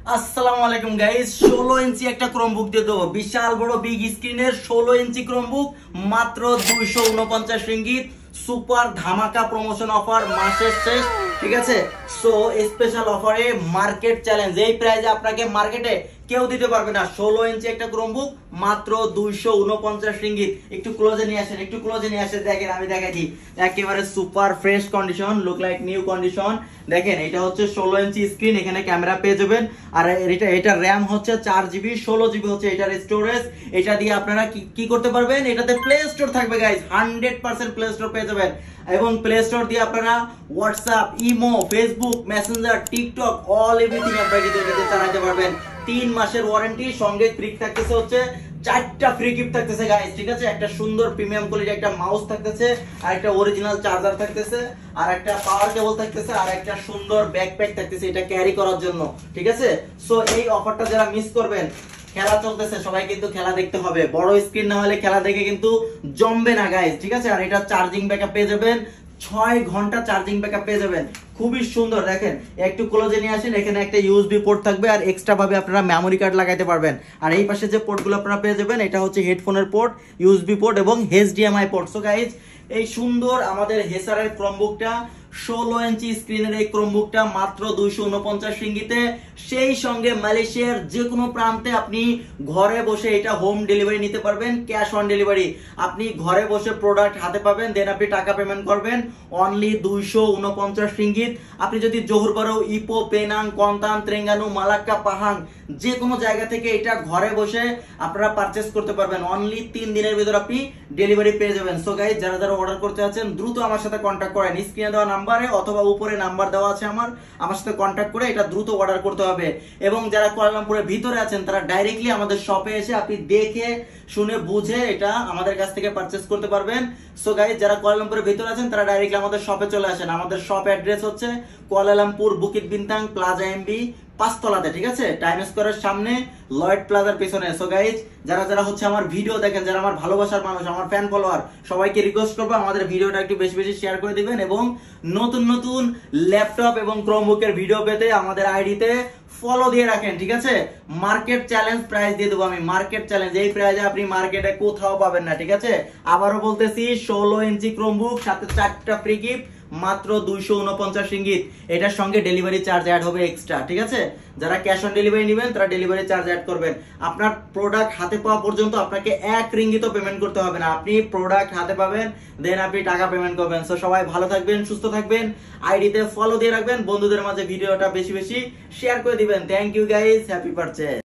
আসসালামু আলাইকুম গাইস, 16 ইঞ্চি একটা ক্রোমবুক দিয়ে দেবো। বিশাল বড় বিগ স্ক্রিনের 16 ইঞ্চি ক্রোমবুক মাত্র 249 রিঙ্গিত। সুপার ধামাকা প্রমোশন অফার, মাসের শেষ, ঠিক আছে। সো স্পেশাল অফারে মার্কেট চ্যালেঞ্জ, এই প্রাইসে আপনাকে মার্কেটে কেউ দিতে পারবে না। 16 ইঞ্চি একটা ক্রোমবুক মাত্র 249 রিঙ্গিত। একটু ক্লোজে নিয়ে আসেন, একটু ক্লোজে নিয়ে আসেন, দেখেন আমি দেখাচ্ছি। একেবারে super fresh condition, look like new condition. দেখেন এটা হচ্ছে 16 ইঞ্চি স্ক্রিন, এখানে ক্যামেরা পেয়ে যাবেন। আর এটা র্যাম হচ্ছে 4GB, 16GB হচ্ছে এটার স্টোরেজ। এটা দিয়ে আপনারা কি করতে পারবেন, এটাতে প্লে স্টোর থাকবে গাইস, 100% প্লে স্টোর পেয়ে যাবেন। এবং প্লে স্টোর দিয়ে আপনারা WhatsApp, imo, Facebook, Messenger, TikTok, all everything আপনারা কিন্তু এটাতে চালাতে পারবেন। 3 মাসের ওয়ারেন্টি, সঙ্গে ফ্রি থাকতেছে হচ্ছে 4টা ফ্রি গিফট থাকতেছে গাইস, ঠিক আছে। একটা সুন্দর প্রিমিয়াম কোয়ালিটি একটা মাউস থাকতেছে, আর একটা অরিজিনাল চার্জার থাকতেছে, আর একটা পাওয়ার কেবল থাকতেছে, আর একটা সুন্দর ব্যাকপ্যাক থাকতেছে এটা ক্যারি করার জন্য, ঠিক আছে। সো এই অফারটা যারা মিস করবেন, খেলা চলতেছে, সবাই কিন্তু খেলা দেখতে হবে। বড় স্ক্রিন না হলে খেলা দেখে কিন্তু জমবে না গাইস, ঠিক আছে। আর এটা চার্জিং ব্যাকআপ পেয়ে যাবেন, 6 ঘন্টা চার্জিং ব্যাকআপ পেয়ে যাবেন। খুবই সুন্দর, দেখেন একটু ক্লোজে নিয়ে আসেন। এখানে একটা ইউএসবি পোর্ট থাকবে, আর এক্সট্রা ভাবে আপনারা মেমোরি কার্ড লাগাইতে পারবেন। আর এই পাশে যে পোর্টগুলো আপনারা পেয়ে যাবেন, এটা হচ্ছে হেডফোনের পোর্ট, ইউএসবি পোর্ট এবং এইচডিএমআই পোর্ট। সো গাইস, এই সুন্দর আমাদের হেসারের ক্রোমবুকটা, 16 ইঞ্চি স্ক্রিনের এই ক্রোমবুকটা মাত্র 249 রিঙ্গিতে। সেই সঙ্গে মালয়েশিয়ার যে কোনো প্রান্তে আপনি ঘরে বসে এটা হোম ডেলিভারি নিতে পারবেন, ক্যাশ অন ডেলিভারি। আপনি ঘরে বসে প্রোডাক্ট হাতে পাবেন, দেন আপনি টাকা পেমেন্ট করবেন অনলি 249 রিঙ্গিত। আপনি যদি জোহর বারো, ইপো, পেনাং, কন্তান, তেরেঙ্গানু, মালাক্কা, পাহাং যে কোনো জায়গা থেকে এটা ঘরে বসে আপনারা পারচেস করতে পারবেন। অনলি 3 দিনের ভিতর আপনি ডেলিভারি পেয়ে যাবেন। সো গাইস, যারা যারা অর্ডার করতে আছেন দ্রুত আমার সাথে কন্ট্যাক্ট করেন। স্ক্রিনে দেওয়া নাম্বারে অথবা উপরে নাম্বার দেওয়া আছে আমার সাথে কন্ট্যাক্ট করে এটা দ্রুত অর্ডার করতে হবে। এবং যারা কুয়ালালামপুরের ভিতরে আছেন তারা ডাইরেক্টলি আমাদের শপে এসে আপনি দেখে শুনে বুঝে এটা আমাদের কাছ থেকে পারচেস করতে পারবেন। সো গাইস, যারা কুয়ালালামপুরের ভিতরে আছেন তারা ডাইরেক্টলি আমাদের শপে চলে আসেন। আমাদের শপ অ্যাড্রেস হচ্ছে কুয়ালালামপুর বুকিট বিনতাং প্লাজা এমবি 5 তলাতে, ঠিক আছে, টাইম স্কয়ারের সামনে, লয়েড প্লাজার পেছনে। সো গাইস, যারা যারা হচ্ছে আমার ভিডিও দেখেন, যারা আমার ভালোবাসার মানুষ, আমার ফ্যান ফলোয়ার, সবাইকে রিকোয়েস্ট করবো আমাদের ভিডিওটা একটু বেশি বেশি শেয়ার করে দিবেন। এবং নতুন নতুন ল্যাপটপ এবং ক্রোমবুকের ভিডিও পেতে আমাদের আইডিতে ফলো দিয়ে রাখেন, ঠিক আছে। মার্কেট চ্যালেঞ্জ প্রাইস দিয়ে দেবো আমি, মার্কেট চ্যালেঞ্জ, এই প্রাইসে আপনি মার্কেটে কোথাও পাবেন না, ঠিক আছে। আবারও বলতেছি, 16 ইঞ্চি ক্রোমবুক, সাথে 4টা ফ্রি গিফট, মাত্র 249 রিঙ্গিত। এটার সঙ্গে ডেলিভারি চার্জ অ্যাড হবে এক্সট্রা, ঠিক আছে। যারা ক্যাশ অন ডেলিভারি নেবেন তারা ডেলিভারি চার্জ অ্যাড করবেন। আপনার প্রোডাক্ট হাতে পাওয়া পর্যন্ত আপনাকে 1 রিঙ্গিতও পেমেন্ট করতে হবে না। আপনি প্রোডাক্ট হাতে পাবেন, দেন আপনি টাকা পেমেন্ট করবেন। সো সবাই ভালো থাকবেন, সুস্থ থাকবেন, আইডিতে ফলো দিয়ে রাখবেন, বন্ধুদের মাঝে ভিডিওটা বেশি বেশি শেয়ার করে দিবেন। Thank you guys, happy purchase.